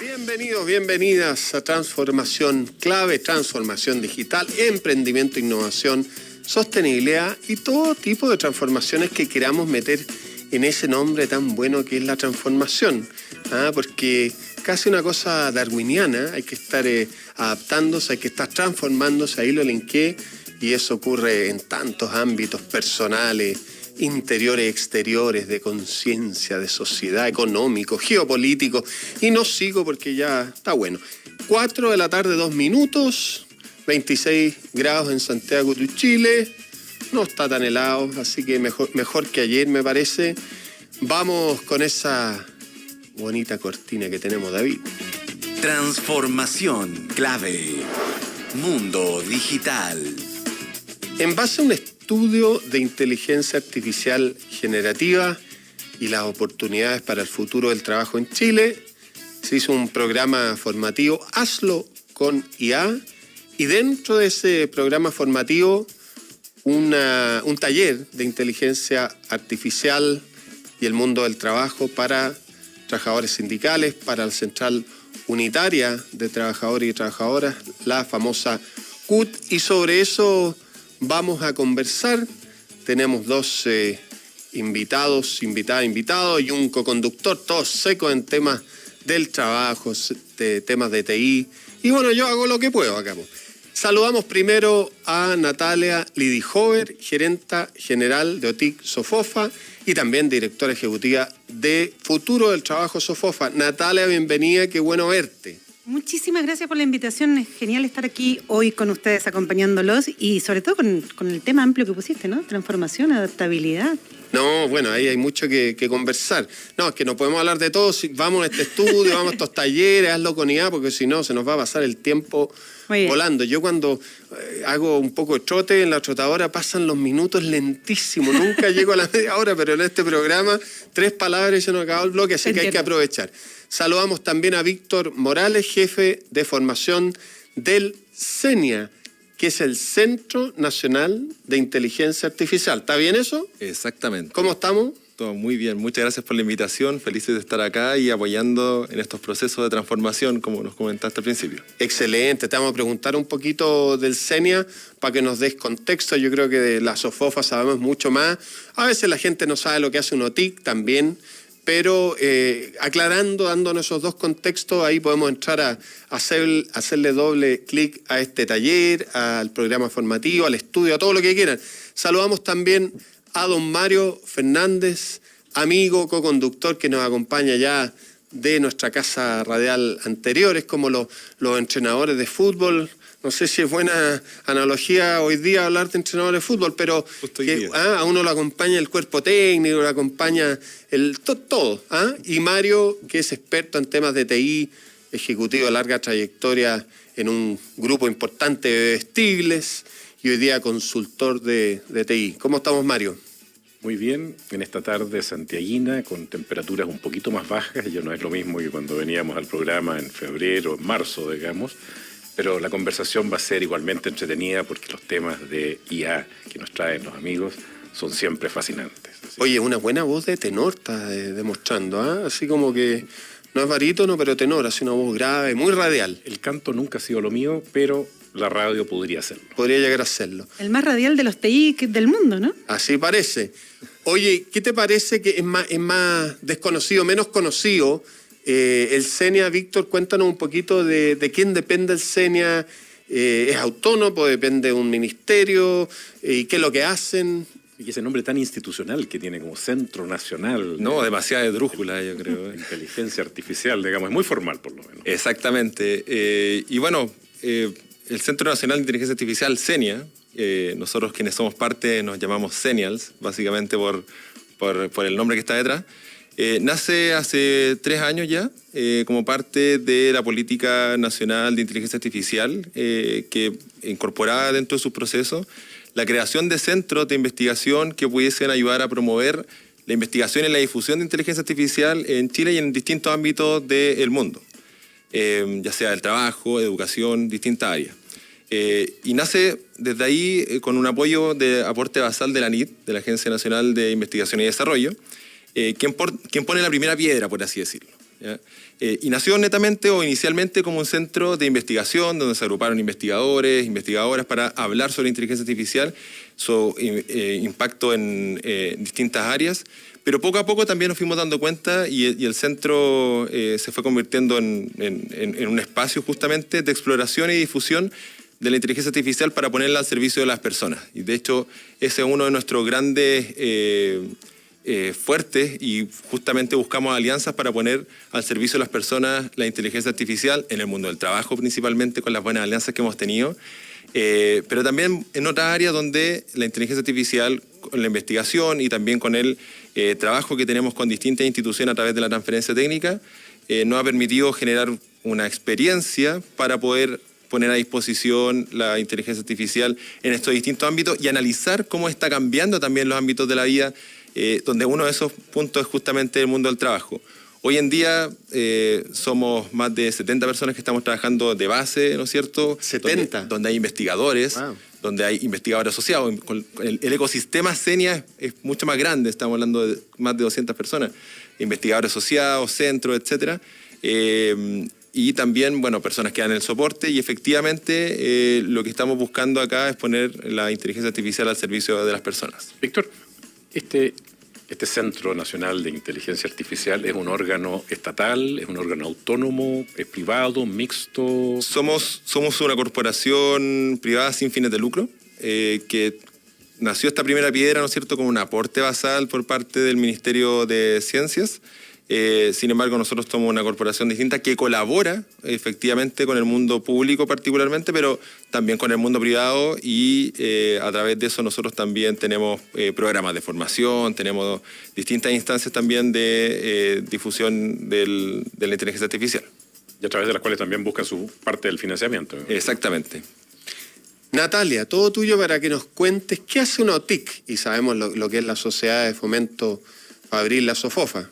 Bienvenidos, bienvenidas a Transformación Clave, Transformación Digital, Emprendimiento, Innovación, Sostenibilidad y todo tipo de transformaciones que queramos meter en ese nombre tan bueno que es la transformación. Porque casi una cosa darwiniana, hay que estar adaptándose, hay que estar transformándose, ahí lo linké, y eso ocurre en tantos ámbitos personales, interiores, exteriores, de conciencia, de sociedad, económico, geopolítico. Y no sigo porque ya está bueno. 4 de la tarde, 2 minutos, 26 grados en Santiago de Chile. No está tan helado, así que mejor que ayer, me parece. Vamos con esa bonita cortina que tenemos, David. Transformación Clave. Mundo digital. En base a un estudio de inteligencia artificial generativa y las oportunidades para el futuro del trabajo en Chile, se hizo un programa formativo, Hazlo con IA, y dentro de ese programa formativo un taller de inteligencia artificial y el mundo del trabajo para trabajadores sindicales, para la Central Unitaria de Trabajadores y Trabajadoras, la famosa CUT, y sobre eso vamos a conversar. Tenemos dos invitados y un coconductor, todos secos en temas del trabajo, temas de TI. Y bueno, yo hago lo que puedo acá. Saludamos primero a Natalia Lidihover, gerenta general de OTIC Sofofa y también directora ejecutiva de Futuro del Trabajo Sofofa. Natalia, bienvenida, qué bueno verte. Muchísimas gracias por la invitación, es genial estar aquí hoy con ustedes acompañándolos y sobre todo con el tema amplio que pusiste, ¿no? Transformación, adaptabilidad. No, bueno, ahí hay mucho que conversar. No, es que no podemos hablar de todo, vamos a este estudio, vamos a estos talleres, hazlo con IA, porque si no se nos va a pasar el tiempo volando. Yo cuando hago un poco de trote en la trotadora pasan los minutos lentísimos, nunca llego a la media hora, pero en este programa 3 palabras y se nos acabó el bloque, así que hay que aprovechar. Saludamos también a Víctor Morales, jefe de formación del CENIA, que es el Centro Nacional de Inteligencia Artificial. ¿Está bien eso? Exactamente. ¿Cómo estamos? Todo muy bien. Muchas gracias por la invitación. Felices de estar acá y apoyando en estos procesos de transformación, como nos comentaste al principio. Excelente. Te vamos a preguntar un poquito del CENIA para que nos des contexto. Yo creo que de la Sofofa sabemos mucho más. A veces la gente no sabe lo que hace un OTIC también. Pero aclarando, dándonos esos dos contextos, ahí podemos entrar a hacerle doble clic a este taller, al programa formativo, al estudio, a todo lo que quieran. Saludamos también a don Mario Fernández, amigo, coconductor que nos acompaña ya de nuestra casa radial anterior, es como los entrenadores de fútbol. No sé si es buena analogía hoy día hablar de entrenadores de fútbol, pero que, a uno lo acompaña el cuerpo técnico, lo acompaña todo. Y Mario, que es experto en temas de TI, ejecutivo de larga trayectoria en un grupo importante de vestibles y hoy día consultor de TI. ¿Cómo estamos, Mario? Muy bien, en esta tarde santiaguina, con temperaturas un poquito más bajas, ya no es lo mismo que cuando veníamos al programa en febrero, en marzo, digamos, pero la conversación va a ser igualmente entretenida porque los temas de IA que nos traen los amigos son siempre fascinantes. Oye, una buena voz de tenor está demostrando, así como que no es barítono, pero tenor, así una voz grave, muy radial. El canto nunca ha sido lo mío, pero la radio podría hacerlo. Podría llegar a hacerlo. El más radial de los TI del mundo, ¿no? Así parece. Oye, ¿qué te parece que es más desconocido, menos conocido? El CENIA, Víctor, cuéntanos un poquito de quién depende el CENIA. ¿Es autónomo? ¿Depende de un ministerio? ¿Y qué es lo que hacen? Y ese nombre tan institucional que tiene como Centro Nacional. No, demasiada esdrújula, yo creo. Inteligencia artificial, digamos, es muy formal por lo menos. Exactamente. Y bueno, el Centro Nacional de Inteligencia Artificial, CENIA, nosotros quienes somos parte nos llamamos CENIALs, básicamente por el nombre que está detrás. Nace hace 3 años ya como parte de la Política Nacional de Inteligencia Artificial que incorporaba dentro de sus procesos la creación de centros de investigación que pudiesen ayudar a promover la investigación y la difusión de inteligencia artificial en Chile y en distintos ámbitos del mundo, ya sea el trabajo, educación, distintas áreas. Y nace desde ahí con un apoyo de aporte basal de la ANID, de la Agencia Nacional de Investigación y Desarrollo, quien pone la primera piedra, por así decirlo. ¿ya? Y nació netamente o inicialmente como un centro de investigación donde se agruparon investigadores, investigadoras para hablar sobre inteligencia artificial, su impacto en distintas áreas, pero poco a poco también nos fuimos dando cuenta y el centro se fue convirtiendo en un espacio justamente de exploración y difusión de la inteligencia artificial para ponerla al servicio de las personas. Y de hecho ese es uno de nuestros grandes fuertes y justamente buscamos alianzas para poner al servicio de las personas la inteligencia artificial en el mundo del trabajo, principalmente con las buenas alianzas que hemos tenido, pero también en otras áreas donde la inteligencia artificial, con la investigación y también con el trabajo que tenemos con distintas instituciones a través de la transferencia técnica, nos ha permitido generar una experiencia para poder poner a disposición la inteligencia artificial en estos distintos ámbitos y analizar cómo está cambiando también los ámbitos de la vida, donde uno de esos puntos es justamente el mundo del trabajo. Hoy en día somos más de 70 personas que estamos trabajando de base, ¿no es cierto? 70. Donde hay investigadores, wow, donde hay investigadores asociados. El ecosistema Senia es mucho más grande, estamos hablando de más de 200 personas, investigadores asociados, centros, etcétera. Y también, bueno, personas que dan el soporte y efectivamente lo que estamos buscando acá es poner la inteligencia artificial al servicio de las personas. Víctor, este Centro Nacional de Inteligencia Artificial es un órgano estatal, es un órgano autónomo, es privado, mixto. Somos una corporación privada sin fines de lucro que nació esta primera piedra, ¿no es cierto?, con un aporte basal por parte del Ministerio de Ciencias. Sin embargo, nosotros somos una corporación distinta que colabora efectivamente con el mundo público particularmente, pero también con el mundo privado y a través de eso nosotros también tenemos programas de formación, tenemos distintas instancias también de difusión de la inteligencia artificial. Y a través de las cuales también buscan su parte del financiamiento. Exactamente. Natalia, todo tuyo para que nos cuentes qué hace una OTIC y sabemos lo que es la Sociedad de Fomento Fabril, la SOFOFA.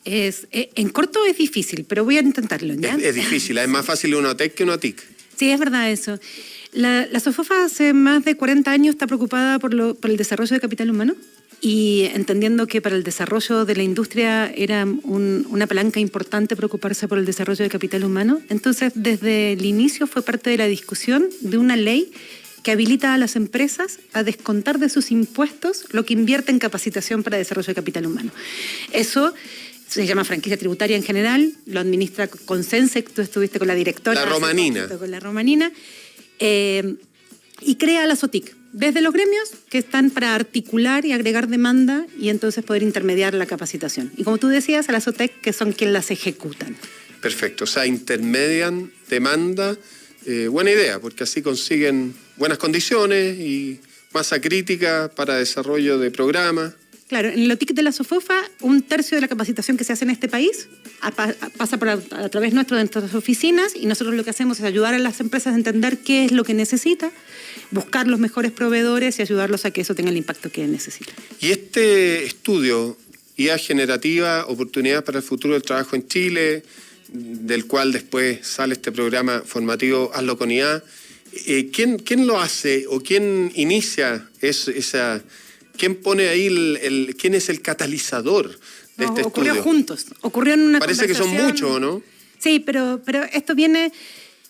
En corto es difícil, pero voy a intentarlo, ¿ya? Es difícil, es más fácil una OTEC que una OTIC. Sí, es verdad eso. La SOFOFA hace más de 40 años está preocupada por el desarrollo de capital humano y entendiendo que para el desarrollo de la industria era una palanca importante preocuparse por el desarrollo de capital humano. Entonces, desde el inicio fue parte de la discusión de una ley que habilita a las empresas a descontar de sus impuestos lo que invierte en capacitación para desarrollo de capital humano. Eso se llama franquicia tributaria en general, lo administra Consensec, tú estuviste con la directora. La Romanina. Con la Romanina, y crea la SOTIC, desde los gremios que están para articular y agregar demanda y entonces poder intermediar la capacitación. Y como tú decías, a la SOTEC, que son quienes las ejecutan. Perfecto, o sea, intermedian demanda, buena idea, porque así consiguen buenas condiciones y masa crítica para desarrollo de programas. Claro, en el OTIC de la SOFOFA, 1/3 de la capacitación que se hace en este país pasa a través nuestro de nuestras oficinas y nosotros lo que hacemos es ayudar a las empresas a entender qué es lo que necesita, buscar los mejores proveedores y ayudarlos a que eso tenga el impacto que necesita. Y este estudio, IA Generativa, Oportunidades para el Futuro del Trabajo en Chile, del cual después sale este programa formativo Hazlo con IA, ¿quién lo hace o quién inicia esa... ¿Quién pone ahí quién es el catalizador de este ocurrió estudio? Ocurrió en una Parece que son muchos, ¿no? Sí, pero esto viene...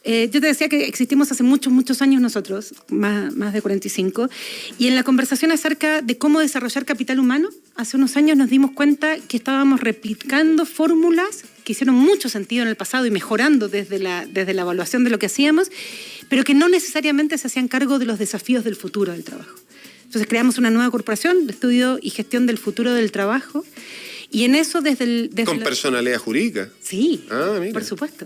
yo te decía que existimos hace muchos años nosotros, más de 45, y en la conversación acerca de cómo desarrollar capital humano, hace unos años nos dimos cuenta que estábamos replicando fórmulas que hicieron mucho sentido en el pasado y mejorando desde la evaluación de lo que hacíamos, pero que no necesariamente se hacían cargo de los desafíos del futuro del trabajo. Entonces creamos una nueva corporación de estudio y gestión del futuro del trabajo y en eso ¿Con personalidad jurídica? Sí, mira. Por supuesto.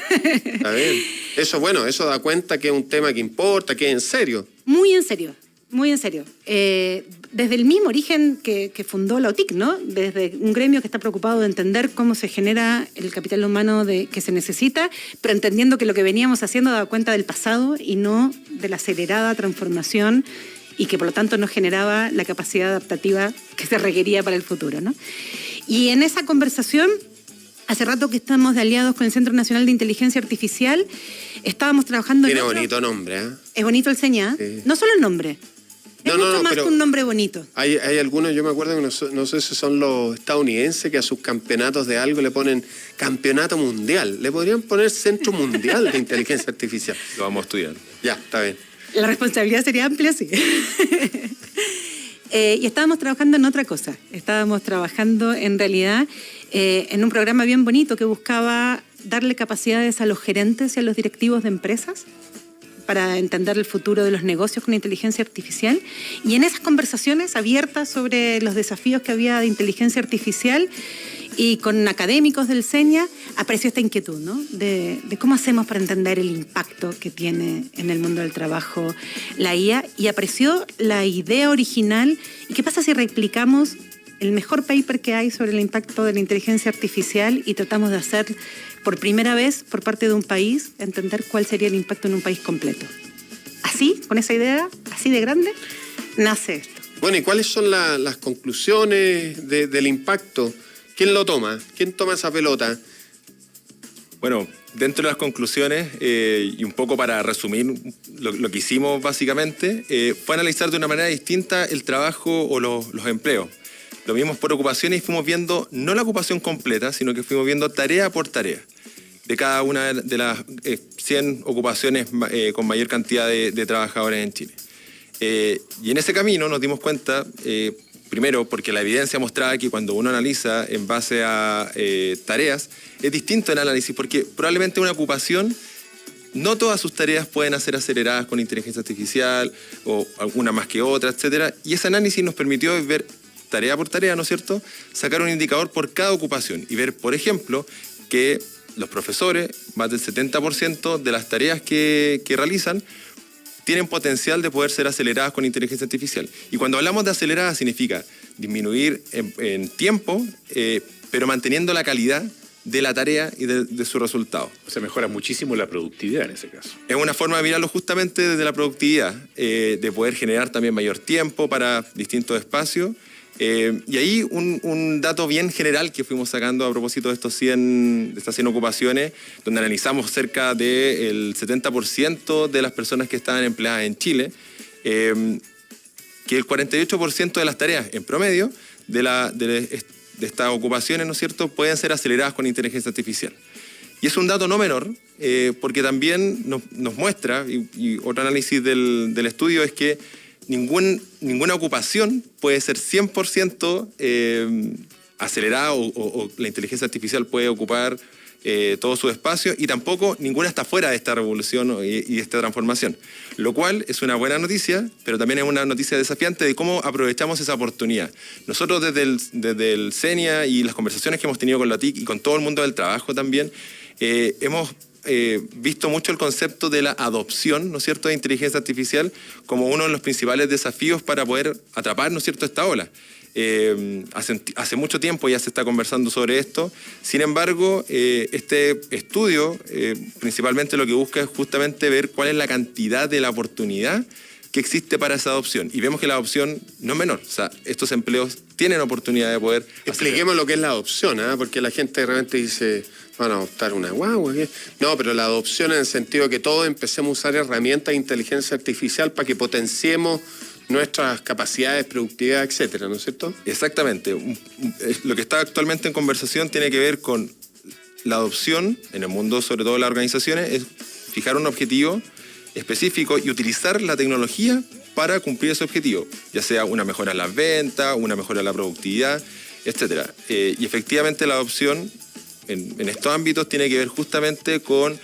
Está bien. Eso, bueno, eso da cuenta que es un tema que importa, que es en serio. Muy en serio, muy en serio. Desde el mismo origen que fundó la OTIC, ¿no? Desde un gremio que está preocupado de entender cómo se genera el capital humano que se necesita, pero entendiendo que lo que veníamos haciendo daba cuenta del pasado y no de la acelerada transformación y que por lo tanto no generaba la capacidad adaptativa que se requería para el futuro, ¿no? Y en esa conversación, hace rato que estamos de aliados con el Centro Nacional de Inteligencia Artificial, estábamos trabajando... Tiene bonito nombre, ¿eh? Es bonito el CENIA, sí. No solo el nombre, Es mucho más que un nombre bonito. Hay algunos, yo me acuerdo que no sé si son los estadounidenses, que a sus campeonatos de algo le ponen campeonato mundial. Le podrían poner Centro Mundial de Inteligencia Artificial. Lo vamos a estudiar. Ya, está bien. La responsabilidad sería amplia, sí. Y estábamos trabajando en otra cosa. Estábamos trabajando, en realidad, en un programa bien bonito que buscaba darle capacidades a los gerentes y a los directivos de empresas para entender el futuro de los negocios con inteligencia artificial. Y en esas conversaciones abiertas sobre los desafíos que había de inteligencia artificial y con académicos del SENIA, apareció esta inquietud, ¿no? De cómo hacemos para entender el impacto que tiene en el mundo del trabajo la IA. Y apareció la idea original, ¿y qué pasa si replicamos el mejor paper que hay sobre el impacto de la inteligencia artificial y tratamos de hacer por primera vez por parte de un país, entender cuál sería el impacto en un país completo? Así, con esa idea, así de grande, nace esto. Bueno, ¿y cuáles son las conclusiones del impacto? ¿Quién lo toma? ¿Quién toma esa pelota? Bueno, dentro de las conclusiones, y un poco para resumir lo que hicimos básicamente, fue analizar de una manera distinta el trabajo o los empleos. Lo vimos por ocupaciones y fuimos viendo no la ocupación completa, sino que fuimos viendo tarea por tarea de cada una de las 100 ocupaciones con mayor cantidad de trabajadores en Chile. Y en ese camino nos dimos cuenta, primero, porque la evidencia mostraba que cuando uno analiza en base a tareas, es distinto el análisis, porque probablemente una ocupación, no todas sus tareas pueden ser aceleradas con inteligencia artificial, o alguna más que otra, etc. Y ese análisis nos permitió ver tarea por tarea, ¿no es cierto?, sacar un indicador por cada ocupación y ver, por ejemplo, que los profesores, más del 70% de las tareas que realizan, tienen potencial de poder ser aceleradas con inteligencia artificial. Y cuando hablamos de aceleradas significa disminuir en tiempo, pero manteniendo la calidad de la tarea y de su resultado. O sea, mejora muchísimo la productividad en ese caso. Es una forma de mirarlo justamente desde la productividad, de poder generar también mayor tiempo para distintos espacios. Y ahí un dato bien general que fuimos sacando a propósito de estas 100 ocupaciones, donde analizamos cerca del 70% de las personas que estaban empleadas en Chile, que el 48% de las tareas en promedio de estas ocupaciones, ¿no es cierto?, pueden ser aceleradas con inteligencia artificial. Y es un dato no menor, porque también nos muestra, y otro análisis del estudio es que ninguna ocupación puede ser 100% acelerada o la inteligencia artificial puede ocupar todo su espacio, y tampoco ninguna está fuera de esta revolución y de esta transformación. Lo cual es una buena noticia, pero también es una noticia desafiante de cómo aprovechamos esa oportunidad. Nosotros desde el SENIA y las conversaciones que hemos tenido con la TIC y con todo el mundo del trabajo también, hemos visto mucho el concepto de la adopción, ¿no es cierto?, de inteligencia artificial como uno de los principales desafíos para poder atrapar, ¿no es cierto?, esta ola. Hace mucho tiempo ya se está conversando sobre esto. Sin embargo, este estudio principalmente lo que busca es justamente ver cuál es la cantidad de la oportunidad que existe para esa adopción. Y vemos que la adopción no es menor. O sea, estos empleos tienen oportunidad de poder... Expliquemos lo que es la adopción, ¿eh? Porque la gente de repente dice, van a adoptar una guagua. ¿Qué? No, pero la adopción en el sentido de que todos empecemos a usar herramientas de inteligencia artificial para que potenciemos nuestras capacidades, productividad, etcétera, ¿no es cierto? Exactamente. Lo que está actualmente en conversación tiene que ver con la adopción en el mundo, sobre todo en las organizaciones, es fijar un objetivo específico y utilizar la tecnología para cumplir ese objetivo, ya sea una mejora en las ventas, una mejora en la productividad, etcétera. Y efectivamente la adopción en estos ámbitos tiene que ver justamente con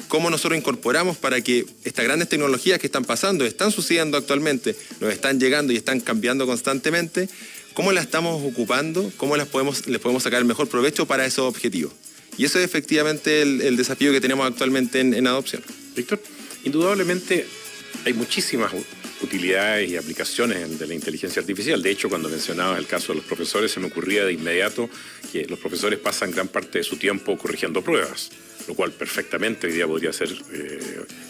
cómo nosotros incorporamos para que estas grandes tecnologías que están pasando, están sucediendo actualmente, nos están llegando y están cambiando constantemente, cómo las estamos ocupando, cómo les podemos sacar el mejor provecho para esos objetivos. Y eso es efectivamente el desafío que tenemos actualmente en adopción. Víctor, indudablemente hay muchísimas utilidades y aplicaciones de la inteligencia artificial. De hecho, cuando mencionaba el caso de los profesores, se me ocurría de inmediato que los profesores pasan gran parte de su tiempo corrigiendo pruebas, lo cual perfectamente hoy día podría ser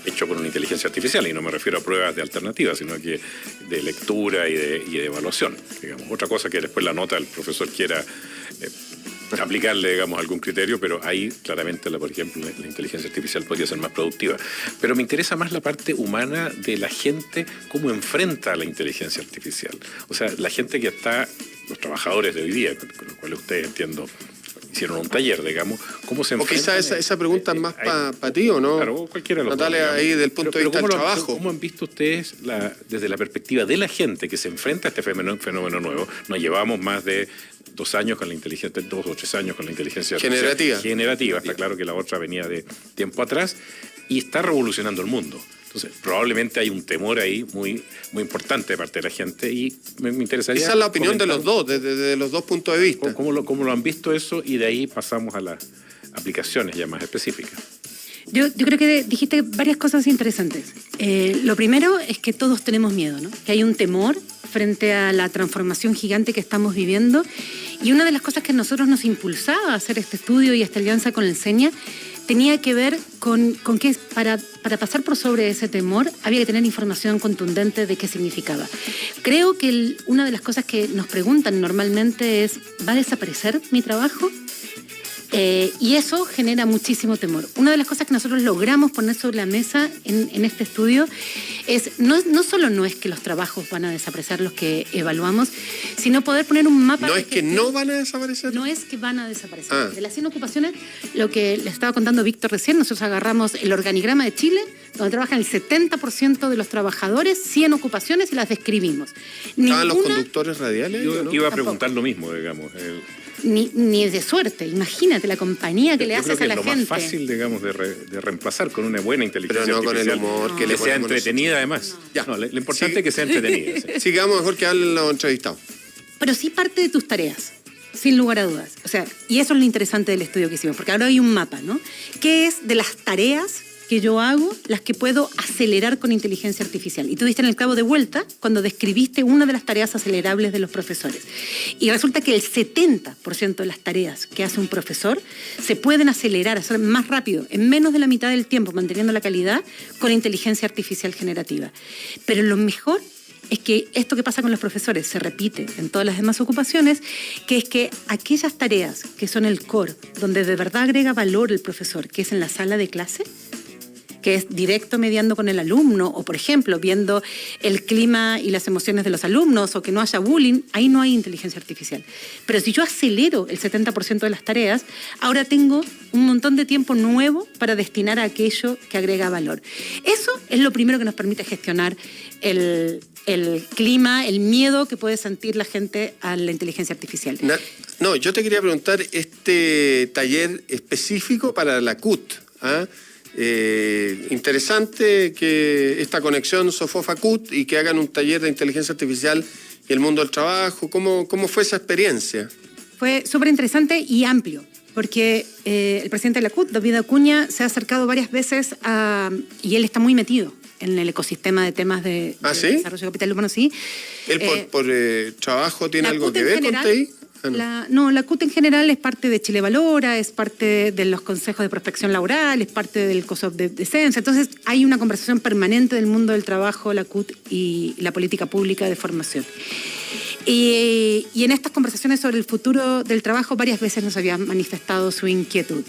hecho con una inteligencia artificial, y no me refiero a pruebas de alternativas, sino que de lectura y de evaluación, digamos. Otra cosa que después la nota del profesor quiera aplicarle, digamos, algún criterio, pero ahí claramente, por ejemplo, la inteligencia artificial podría ser más productiva. Pero me interesa más la parte humana de la gente, cómo enfrenta a la inteligencia artificial. O sea, la gente que está, los trabajadores de hoy día, con los cuales ustedes, entiendo, hicieron un taller, digamos, cómo se enfrentan. O quizás esa pregunta es más para ti, ¿o no? Claro, cualquiera de los dos, Natalia, ahí del punto de vista del trabajo. ¿Cómo han visto ustedes, desde la perspectiva de la gente que se enfrenta a este fenómeno nuevo? Nos llevamos más de 2 años con la inteligencia, 2 o 3 años con la inteligencia artificial generativa. Está claro que la otra venía de tiempo atrás y está revolucionando el mundo. Entonces, probablemente hay un temor ahí muy, muy importante de parte de la gente y me interesaría... Esa es la opinión de los dos, desde los dos puntos de vista. ¿Cómo lo han visto eso? Y de ahí pasamos a las aplicaciones ya más específicas. Yo creo que dijiste varias cosas interesantes. Lo primero es que todos tenemos miedo, ¿no? Que hay un temor frente a la transformación gigante que estamos viviendo. Y una de las cosas que a nosotros nos impulsaba a hacer este estudio y esta alianza con el SENIA tenía que ver con que para pasar por sobre ese temor había que tener información contundente de qué significaba. Creo que una de las cosas que nos preguntan normalmente es, ¿va a desaparecer mi trabajo? Y eso genera muchísimo temor. Una de las cosas que nosotros logramos poner sobre la mesa en este estudio es, no solo no es que los trabajos van a desaparecer los que evaluamos, sino poder poner un mapa... ¿No es que no van a desaparecer? No es que van a desaparecer. De las 100 ocupaciones, lo que les estaba contando Víctor recién, nosotros agarramos el organigrama de Chile, donde trabajan el 70% de los trabajadores, 100 ocupaciones y las describimos. ¿Estaban los conductores radiales? Yo iba a preguntar lo mismo, digamos. Ni de suerte. Imagínate la compañía que le haces a la gente. Es lo más fácil, digamos, de reemplazar con una buena inteligencia pero no artificial. Con el humor, que sea entretenida, además. No, lo importante es que sea entretenida. Sí. Sigamos, mejor que hablen los entrevistados. Pero sí parte de tus tareas, sin lugar a dudas. O sea, y eso es lo interesante del estudio que hicimos, porque ahora hay un mapa, ¿no? ¿Qué es de las tareas que yo hago las que puedo acelerar con inteligencia artificial? Y tú diste en el clavo de vuelta cuando describiste una de las tareas acelerables de los profesores. Y resulta que el 70% de las tareas que hace un profesor se pueden acelerar, hacer más rápido, en menos de la mitad del tiempo, manteniendo la calidad, con inteligencia artificial generativa. Pero lo mejor es que esto que pasa con los profesores se repite en todas las demás ocupaciones, que es que aquellas tareas que son el core, donde de verdad agrega valor el profesor, que es en la sala de clase, que es directo mediando con el alumno, o por ejemplo, viendo el clima y las emociones de los alumnos, o que no haya bullying, ahí no hay inteligencia artificial. Pero si yo acelero el 70% de las tareas, ahora tengo un montón de tiempo nuevo para destinar a aquello que agrega valor. Eso es lo primero que nos permite gestionar el clima, el miedo que puede sentir la gente a la inteligencia artificial. No, yo te quería preguntar, este taller específico para la CUT, ¿ah? Interesante que esta conexión SOFOFA-CUT y que hagan un taller de inteligencia artificial y el mundo del trabajo. ¿Cómo fue esa experiencia? Fue súper interesante y amplio, porque el presidente de la CUT, David Acuña, se ha acercado varias veces y él está muy metido en el ecosistema de temas de ¿sí? desarrollo de capital humano, sí. ¿Él por trabajo tiene algo que ver con TI? La CUT en general es parte de Chile Valora, es parte de los consejos de prospección laboral, es parte del COSOP de Descenso. Entonces hay una conversación permanente del mundo del trabajo, la CUT y la política pública de formación. Y en estas conversaciones sobre el futuro del trabajo varias veces nos había manifestado su inquietud.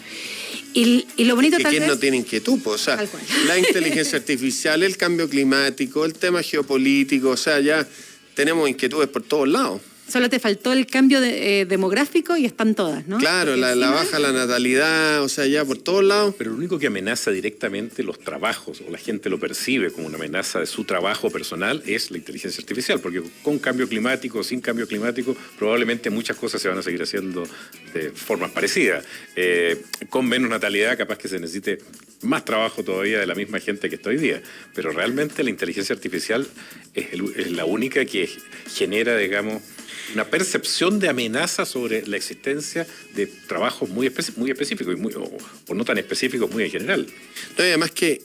Y lo bonito tal vez... ¿Quién no tiene inquietud? O sea, la inteligencia artificial, el cambio climático, el tema geopolítico, o sea, ya tenemos inquietudes por todos lados. Solo te faltó el cambio demográfico y están todas, ¿no? Claro, la baja la natalidad, o sea, ya por todos lados. Pero lo único que amenaza directamente los trabajos, o la gente lo percibe como una amenaza de su trabajo personal, es la inteligencia artificial, porque con cambio climático o sin cambio climático, probablemente muchas cosas se van a seguir haciendo de formas parecidas. Con menos natalidad, capaz que se necesite más trabajo todavía de la misma gente que está hoy día. Pero realmente la inteligencia artificial es la única que genera, digamos, una percepción de amenaza sobre la existencia de trabajos muy específicos o no tan específicos, muy en general. No, y además que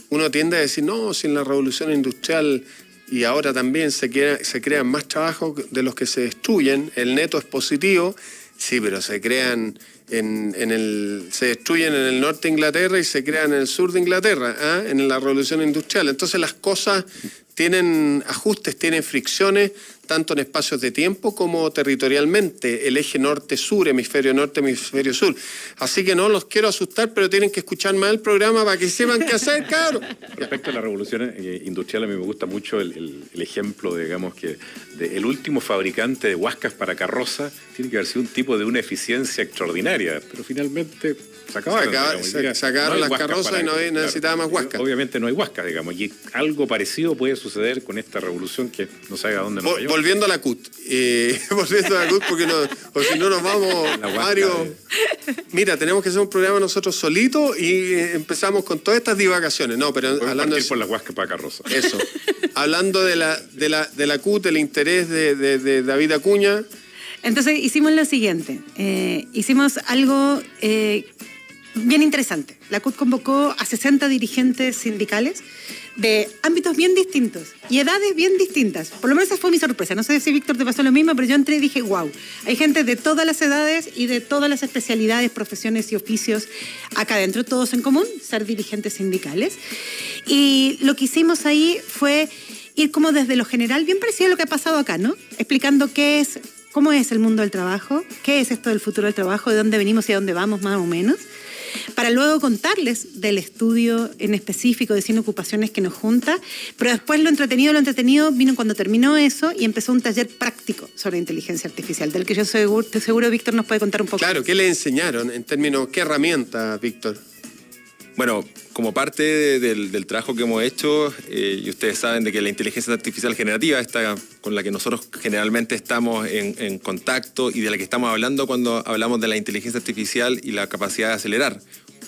uno tiende a decir, no, si en la revolución industrial y ahora también se crean más trabajos de los que se destruyen, el neto es positivo, sí, pero se crean se destruyen en el norte de Inglaterra y se crean en el sur de Inglaterra, ¿ah? En la revolución industrial. Entonces las cosas tienen ajustes, tienen fricciones, tanto en espacios de tiempo como territorialmente, el eje norte-sur, hemisferio norte, hemisferio sur. Así que no los quiero asustar, pero tienen que escuchar más el programa para que sepan qué hacer, cabrón. Respecto a la revolución industrial, a mí me gusta mucho el ejemplo, digamos, que el último fabricante de huascas para carroza tiene que haber sido un tipo de una eficiencia extraordinaria, pero finalmente se acabaron. Se acabaron las carrozas y no necesitaba más huascas. Obviamente no hay huascas, digamos, y algo parecido puede suceder con esta revolución que no sabe a dónde nos va a llevar. Volviendo a la CUT, porque o si no nos vamos, Mario. Mira, tenemos que hacer un programa nosotros solitos y empezamos con todas estas divagaciones. No, pero podemos hablando partir por la huasca para carroza. Eso. Hablando de la CUT, el interés de David Acuña. Entonces hicimos lo siguiente. Hicimos algo bien interesante. La CUT convocó a 60 dirigentes sindicales de ámbitos bien distintos y edades bien distintas. Por lo menos esa fue mi sorpresa. No sé si Víctor te pasó lo mismo, pero yo entré y dije, wow, hay gente de todas las edades y de todas las especialidades, profesiones y oficios acá adentro, todos en común, ser dirigentes sindicales. Y lo que hicimos ahí fue ir como desde lo general, bien parecido a lo que ha pasado acá, ¿no? Explicando cómo es el mundo del trabajo, qué es esto del futuro del trabajo, de dónde venimos y a dónde vamos más o menos, para luego contarles del estudio en específico de 100 ocupaciones que nos junta, pero después lo entretenido vino cuando terminó eso y empezó un taller práctico sobre inteligencia artificial, del que yo estoy seguro Víctor nos puede contar un poco. Claro, ¿qué le enseñaron en términos, qué herramientas, Víctor? Bueno, como parte del trabajo que hemos hecho, y ustedes saben de que la inteligencia artificial generativa, esta con la que nosotros generalmente estamos en contacto y de la que estamos hablando cuando hablamos de la inteligencia artificial y la capacidad de acelerar,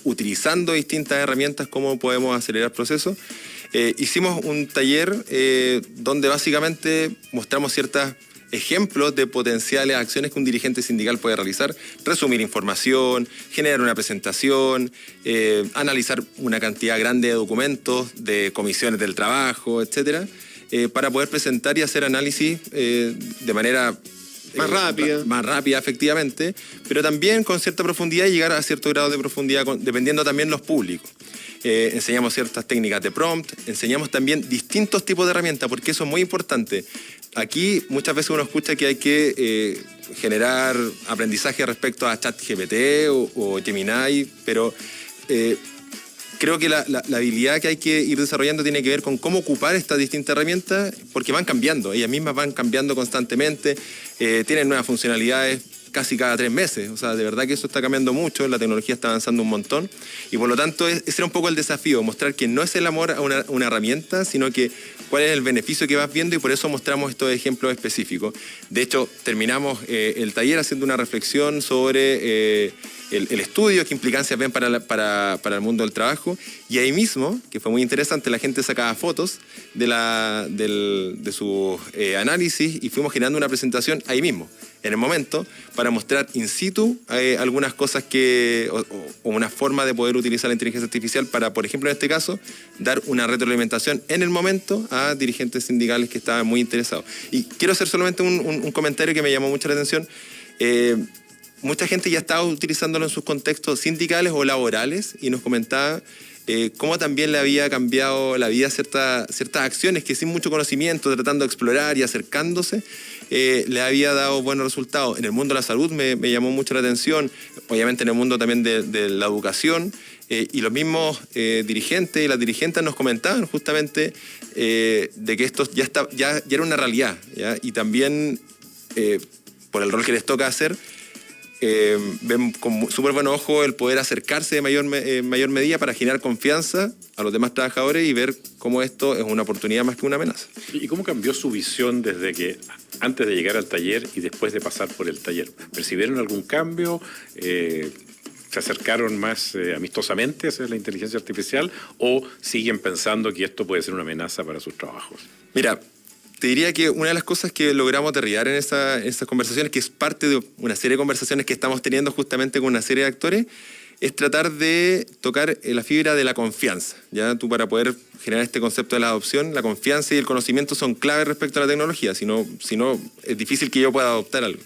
utilizando distintas herramientas, cómo podemos acelerar procesos. Hicimos un taller donde básicamente mostramos ciertas ejemplos de potenciales acciones que un dirigente sindical puede realizar: resumir información, generar una presentación, analizar una cantidad grande de documentos, de comisiones del trabajo, etcétera, para poder presentar y hacer análisis de manera más rápida, efectivamente, pero también con cierta profundidad y llegar a cierto grado de profundidad, dependiendo también los públicos. Enseñamos ciertas técnicas de prompt, enseñamos también distintos tipos de herramientas, porque eso es muy importante. Aquí muchas veces uno escucha que hay que generar aprendizaje respecto a ChatGPT o Gemini, pero creo que la habilidad que hay que ir desarrollando tiene que ver con cómo ocupar estas distintas herramientas, porque van cambiando, ellas mismas van cambiando constantemente, tienen nuevas funcionalidades casi cada 3 meses. O sea, de verdad que eso está cambiando mucho, la tecnología está avanzando un montón y por lo tanto ese era un poco el desafío, mostrar que no es el amor a una herramienta, sino que cuál es el beneficio que vas viendo, y por eso mostramos estos ejemplos específicos. De hecho, terminamos el taller haciendo una reflexión sobre el estudio, qué implicancias ven para el mundo del trabajo, y ahí mismo, que fue muy interesante, la gente sacaba fotos de su análisis y fuimos generando una presentación ahí mismo, en el momento, para mostrar in situ algunas cosas o una forma de poder utilizar la inteligencia artificial para, por ejemplo, en este caso, dar una retroalimentación en el momento a dirigentes sindicales que estaban muy interesados. Y quiero hacer solamente un comentario que me llamó mucho la atención. Mucha gente ya estaba utilizándolo en sus contextos sindicales o laborales y nos comentaba cómo también le había cambiado la vida ciertas acciones que sin mucho conocimiento, tratando de explorar y acercándose, le había dado buenos resultados. En el mundo de la salud me llamó mucho la atención, obviamente en el mundo también de la educación, y los mismos dirigentes y las dirigentes nos comentaban justamente de que esto ya era una realidad, ¿ya? Y también por el rol que les toca hacer, ven con súper buen ojo el poder acercarse de mayor medida para generar confianza a los demás trabajadores y ver cómo esto es una oportunidad más que una amenaza. ¿Y cómo cambió su visión desde que antes de llegar al taller y después de pasar por el taller? ¿Percibieron algún cambio? ¿Se acercaron más amistosamente hacia la inteligencia artificial o siguen pensando que esto puede ser una amenaza para sus trabajos? Mira, te diría que una de las cosas que logramos aterrizar en esas conversaciones, que es parte de una serie de conversaciones que estamos teniendo justamente con una serie de actores, es tratar de tocar la fibra de la confianza. ¿Ya? Tú, para poder generar este concepto de la adopción, la confianza y el conocimiento son claves respecto a la tecnología, si no es difícil que yo pueda adoptar algo.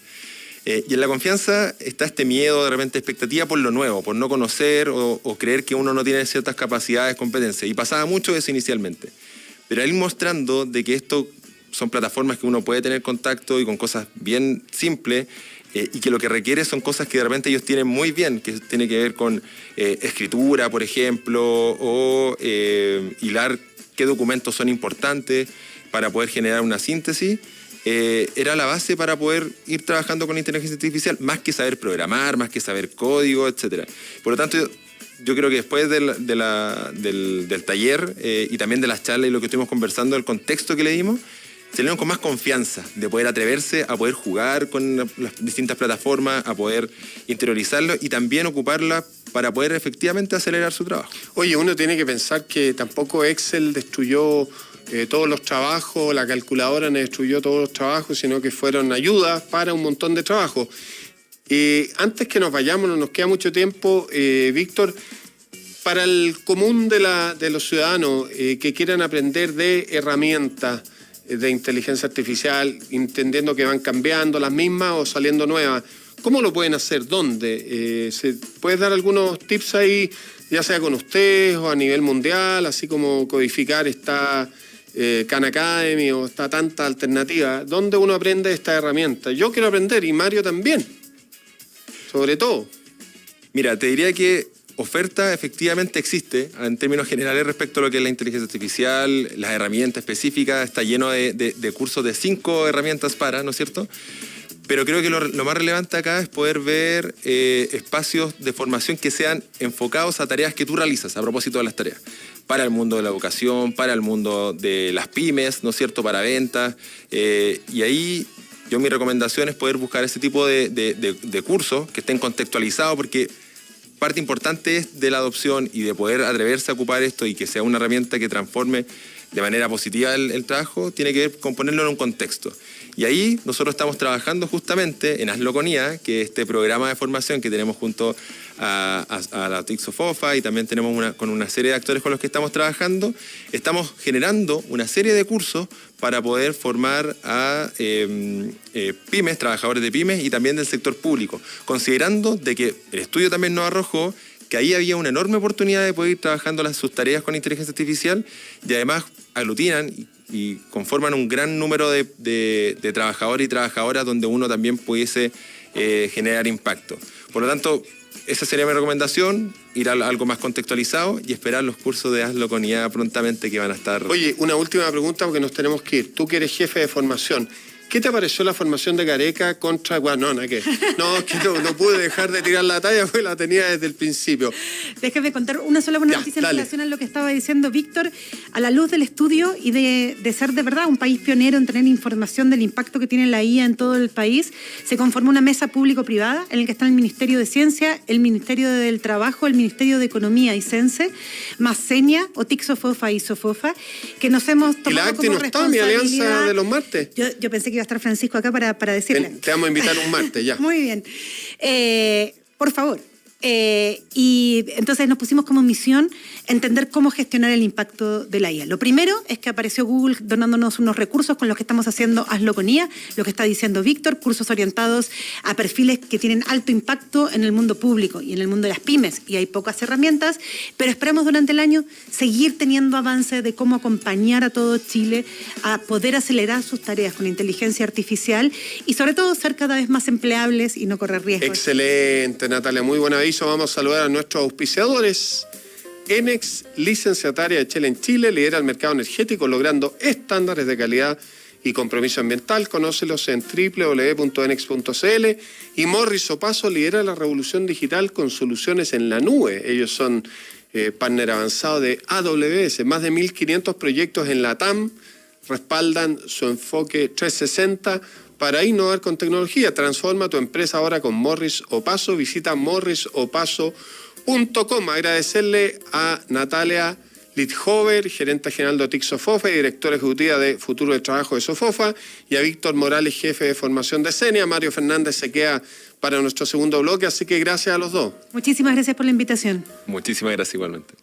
Y en la confianza está este miedo, de repente expectativa por lo nuevo, por no conocer o creer que uno no tiene ciertas capacidades, competencias. Y pasaba mucho eso inicialmente. pero ir mostrando de que esto son plataformas que uno puede tener contacto y con cosas bien simples, y que lo que requiere son cosas que de repente ellos tienen muy bien, que tiene que ver con escritura, por ejemplo, o hilar qué documentos son importantes para poder generar una síntesis. Era la base para poder ir trabajando con inteligencia artificial, más que saber programar, más que saber código, etc. Por lo tanto, yo creo que después del taller y también de las charlas y lo que estuvimos conversando, el contexto que le dimos, salieron con más confianza de poder atreverse a poder jugar con las distintas plataformas, a poder interiorizarlo y también ocuparla para poder efectivamente acelerar su trabajo. Oye, uno tiene que pensar que tampoco Excel destruyó todos los trabajos, la calculadora no destruyó todos los trabajos, sino que fueron ayudas para un montón de trabajos. Antes que nos vayamos, no nos queda mucho tiempo, Víctor, para el común de los ciudadanos que quieran aprender de herramientas de inteligencia artificial, entendiendo que van cambiando las mismas o saliendo nuevas, ¿cómo lo pueden hacer? ¿Dónde? ¿Puedes dar algunos tips ahí, ya sea con ustedes o a nivel mundial, así como codificar esta Khan Academy o está tanta alternativa? ¿Dónde uno aprende esta herramienta? Yo quiero aprender y Mario también, sobre todo. Mira, te diría que oferta efectivamente existe en términos generales respecto a lo que es la inteligencia artificial, las herramientas específicas, está lleno de cursos de 5 herramientas para, ¿no es cierto? Pero creo que lo más relevante acá es poder ver espacios de formación que sean enfocados a tareas que tú realizas, a propósito de las tareas, para el mundo de la educación, para el mundo de las pymes, ¿no es cierto?, para ventas, y ahí mi recomendación es poder buscar ese tipo de cursos que estén contextualizados, porque parte importante es de la adopción y de poder atreverse a ocupar esto y que sea una herramienta que transforme de manera positiva el trabajo, tiene que ver con ponerlo en un contexto. Y ahí nosotros estamos trabajando justamente en Hazlo con IA, que es este programa de formación que tenemos junto a la TIC Sofofa, y también tenemos con una serie de actores con los que estamos trabajando. Estamos generando una serie de cursos para poder formar a pymes, trabajadores de pymes y también del sector público, considerando de que el estudio también nos arrojó que ahí había una enorme oportunidad de poder ir trabajando sus tareas con inteligencia artificial, y además aglutinan y conforman un gran número de trabajadores y trabajadoras donde uno también pudiese generar impacto. Por lo tanto, esa sería mi recomendación, ir a algo más contextualizado y esperar los cursos de Hazlo con IA prontamente que van a estar... Oye, una última pregunta porque nos tenemos que ir. Tú que eres jefe de formación, ¿qué te pareció la formación de Gareca contra Guanona? No, que no pude dejar de tirar la talla porque la tenía desde el principio. Déjame contar una sola buena noticia en relación a lo que estaba diciendo Víctor. A la luz del estudio y de ser de verdad un país pionero en tener información del impacto que tiene la IA en todo el país, se conformó una mesa público-privada en la que está el Ministerio de Ciencia, el Ministerio del Trabajo, el Ministerio de Economía y Cense, más Senia, OTIC Sofofa y Sofofa, que nos hemos tomado ¿Y la ACTI como no está en mi alianza de los martes? Yo pensé que iba a estar Francisco acá para decirle. Te vamos a invitar un martes, ya. Muy bien. Por favor. Y entonces nos pusimos como misión entender cómo gestionar el impacto de la IA. Lo primero es que apareció Google donándonos unos recursos con los que estamos haciendo Hazlo con IA, lo que está diciendo Víctor, cursos orientados a perfiles que tienen alto impacto en el mundo público y en el mundo de las pymes, y hay pocas herramientas, pero esperamos durante el año seguir teniendo avances de cómo acompañar a todo Chile a poder acelerar sus tareas con inteligencia artificial y sobre todo ser cada vez más empleables y no correr riesgos. Excelente, Natalia, muy buen aviso. Vamos a saludar a nuestros auspiciadores. Enex, licenciataria de Shell en Chile, lidera el mercado energético logrando estándares de calidad y compromiso ambiental. Conócelos en www.enex.cl. Y Morris Opaso lidera la revolución digital con soluciones en la nube. Ellos son partner avanzado de AWS. Más de 1.500 proyectos en la TAM respaldan su enfoque 360 para innovar con tecnología. Transforma tu empresa ahora con Morris Opaso. Visita morrisopaso.com. Agradecerle a Natalia Lidhover, gerente general de OTIC Sofofa y directora ejecutiva de Futuro del Trabajo de Sofofa, y a Víctor Morales, jefe de formación de Senia. Mario Fernández se queda para nuestro segundo bloque, así que gracias a los dos. Muchísimas gracias por la invitación. Muchísimas gracias igualmente.